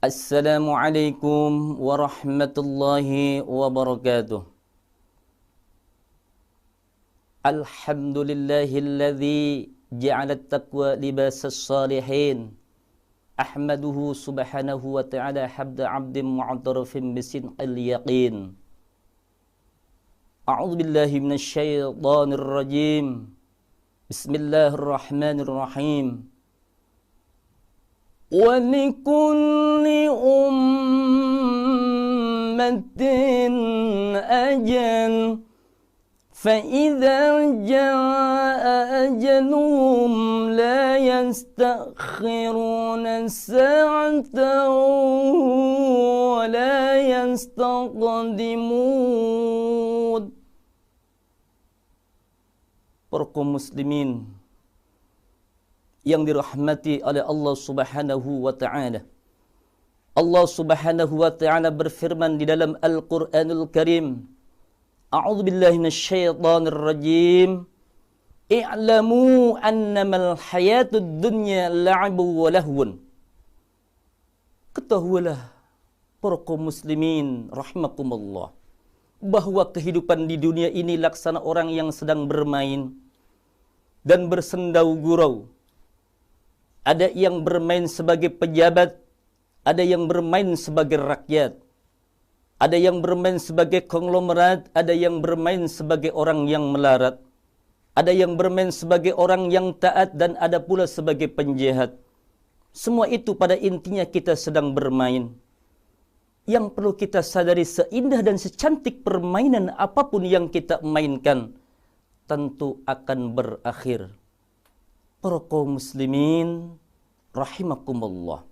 Assalamualaikum warahmatullahi wabarakatuh. Alhamdulillahilladzi ja'ala at-taqwa libasas salihin. Ahmaduhu subhanahu wa ta'ala habda 'abdin mu'tarifin bisidqil yaqin. A'udzu billahi minasy syaithanir rajim. Bismillahirrahmanirrahim. Wa likulli ummatin ajal فإذا جاء أجلهم لا يستأخرون ساعة ولا يستقدمون. Para kaum muslimin yang dirahmati oleh Allah Subhanahu wa taala. Allah Subhanahu wa taala berfirman di dalam Al-Qur'anul Karim, A'udzu billahi minasyaitonir rajim. I'lamu annamal hayatud dunya la'ibun wa lahwun. Ketahuilah para kaum muslimin rahimakumullah bahwa kehidupan di dunia ini laksana orang yang sedang bermain dan bersendau gurau. Ada yang bermain sebagai pejabat, ada yang bermain sebagai rakyat. Ada yang bermain sebagai konglomerat, ada yang bermain sebagai orang yang melarat. Ada yang bermain sebagai orang yang taat dan ada pula sebagai penjahat. Semua itu pada intinya kita sedang bermain. Yang perlu kita sadari, seindah dan secantik permainan apapun yang kita mainkan, tentu akan berakhir. Para kaum muslimin rahimakumullah.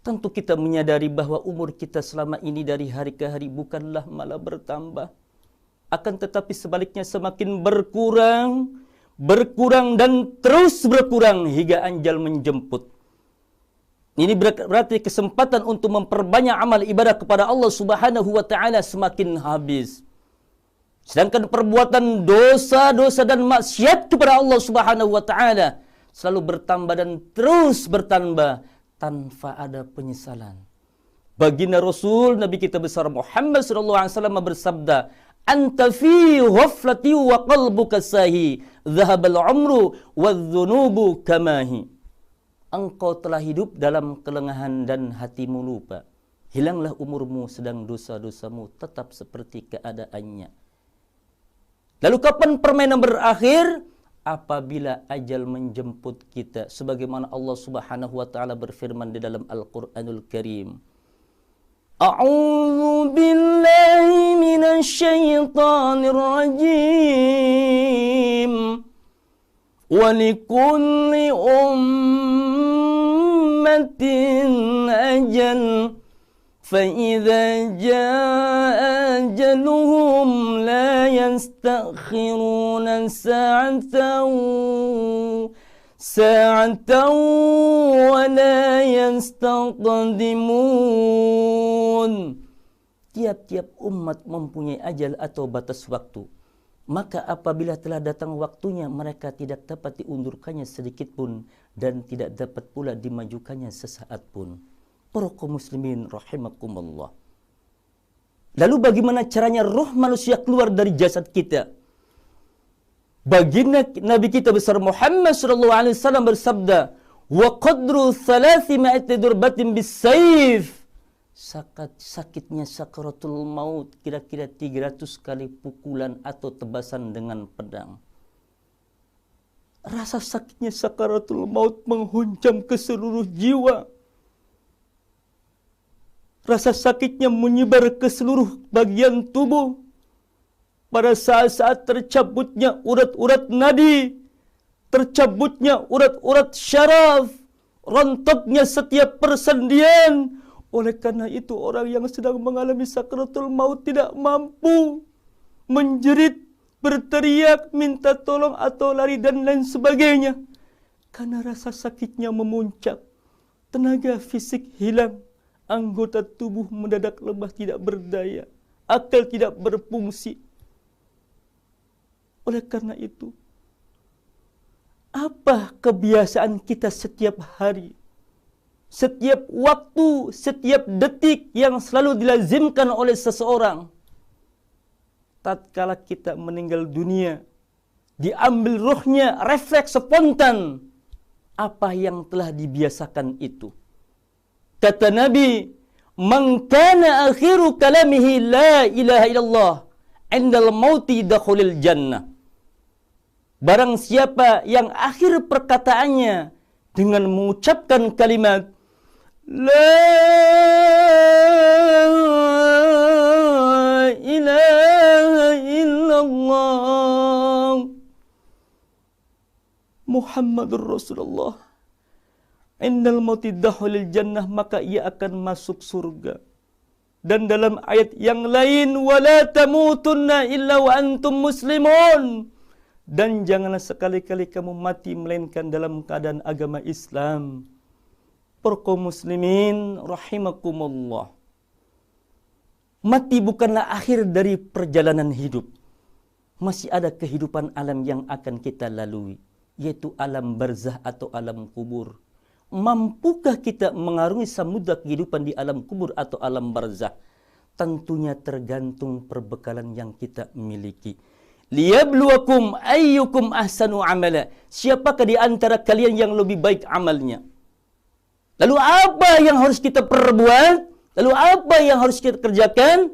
Tentu kita menyadari bahwa umur kita selama ini dari hari ke hari bukanlah malah bertambah. Akan tetapi sebaliknya semakin berkurang, dan terus berkurang hingga ajal menjemput. Ini berarti kesempatan untuk memperbanyak amal ibadah kepada Allah Subhanahu wa taala semakin habis. Sedangkan perbuatan dosa-dosa dan maksiat kepada Allah Subhanahu wa taala selalu bertambah dan terus bertambah tanpa ada penyesalan. Baginda Rasul Nabi kita besar Muhammad sallallahu alaihi wasallam bersabda, "Anta fi ghaflati wa qalbuka sahi, dhahabal umru wadh-dhunubu kamahi." Engkau telah hidup dalam kelengahan dan hatimu lupa. Hilanglah umurmu sedang dosa-dosamu tetap seperti keadaannya. Lalu kapan permainan berakhir? Apabila ajal menjemput kita, sebagaimana Allah Subhanahu wa taala berfirman di dalam Al-Qur'anul Karim, A'udzu billahi minasyaitonir rajim. Wa likulli ummatin ajal فَإِذَا جَاءَ أَجَلُهُمْ لَا يَسْتَأْخِرُونَ سَاعَةً وَلَا يَسْتَقْدِمُونَ. Tiap-tiap umat mempunyai ajal atau batas waktu. Maka apabila telah datang waktunya, mereka tidak dapat diundurkannya sedikit pun dan tidak dapat pula dimajukannya sesaat pun. Para kaum muslimin rahimakumullah. Lalu bagaimana caranya roh manusia keluar dari jasad kita? Baginda Nabi kita besar Muhammad sallallahu alaihi wasallam bersabda, "Wa qadru 300 durbatin bis-sayf." Sakitnya sakaratul maut kira-kira 300 kali pukulan atau tebasan dengan pedang. Rasa sakitnya sakaratul maut menghunjam ke seluruh jiwa. Rasa sakitnya menyebar ke seluruh bagian tubuh. Pada saat-saat tercabutnya urat-urat nadi, tercabutnya urat-urat syaraf, rontoknya setiap persendian. Oleh karena itu orang yang sedang mengalami sakaratul maut tidak mampu menjerit, berteriak, minta tolong atau lari dan lain sebagainya. Karena rasa sakitnya memuncak, tenaga fisik hilang. Anggota tubuh mendadak lemah tidak berdaya, akal tidak berfungsi. Oleh karena itu, apa kebiasaan kita setiap hari? setiap waktu, setiap detik yang selalu dilazimkan oleh seseorang. Tatkala kita meninggal dunia, diambil ruhnya, refleks spontan apa yang telah dibiasakan itu. Kata Nabi, "Man kana akhiru kalamihi la ilaha illallah, indal mauti dakhulil jannah." Barang siapa yang akhir perkataannya dengan mengucapkan kalimat La ilaha illallah Muhammadur Rasulullah, indal mauti dakhulil jannah, maka ia akan masuk surga. Dan dalam ayat yang lain, wala tamutunna illa wa antum muslimun, dan janganlah sekali-kali kamu mati melainkan dalam keadaan agama Islam. Para kaum muslimin rahimakumullah. Mati bukanlah akhir dari perjalanan hidup. Masih ada kehidupan alam yang akan kita lalui, yaitu alam barzah atau alam kubur. Mampukah kita mengarungi samudra kehidupan di alam kubur atau alam barzah? Tentunya tergantung perbekalan yang kita miliki. Liyabluwakum ayyukum ahsanu amala. Siapakah di antara kalian yang lebih baik amalnya? Lalu apa yang harus kita perbuat? Lalu apa yang harus kita kerjakan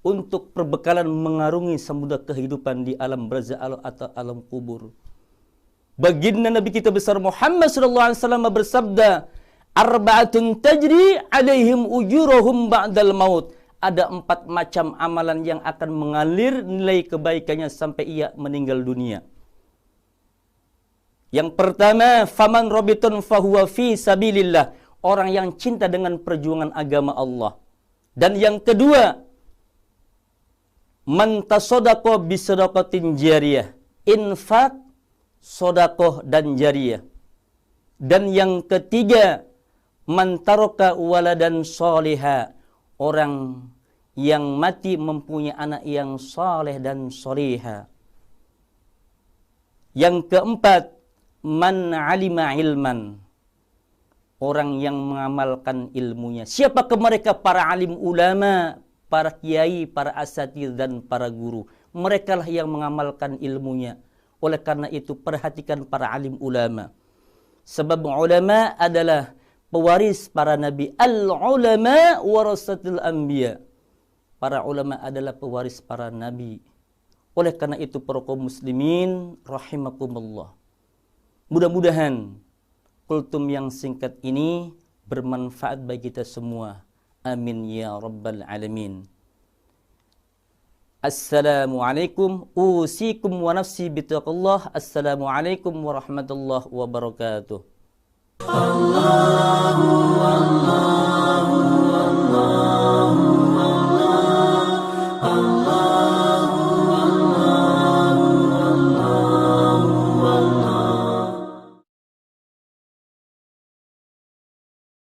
untuk perbekalan mengarungi samudra kehidupan di alam barzah atau alam kubur? Baginda Nabi kita besar Muhammad sallallahu alaihi wasallam bersabda, "Arba'atun tajri 'alaihim ujuruhum ba'dal maut." Ada 4 macam amalan yang akan mengalir nilai kebaikannya sampai ia meninggal dunia. Yang pertama, faman rabitun fahuwa fi sabilillah, orang yang cinta dengan perjuangan agama Allah. Dan yang kedua, man tasaddaqa bi shadaqatin jariyah, infak, sedekah dan jariyah. Dan yang ketiga, man taraka waladan shaliha, orang yang mati mempunyai anak yang saleh dan salihah. Yang keempat, man alima ilman, orang yang mengamalkan ilmunya. Siapakah mereka? Para alim ulama, para kiai, para asatidz dan para guru. Mereka lah yang mengamalkan ilmunya. Oleh karena itu perhatikan para alim ulama. Sebab ulama adalah pewaris para nabi. Al-ulama warasatul anbiya. Para ulama adalah pewaris para nabi. Oleh karena itu para kaum muslimin rahimakumullah. Mudah-mudahan kultum yang singkat ini bermanfaat bagi kita semua. Amin ya rabbal alamin. Assalamualaikum usikum wa nafsi bitaqullah. Assalamualaikum warahmatullahi wabarakatuh. Allah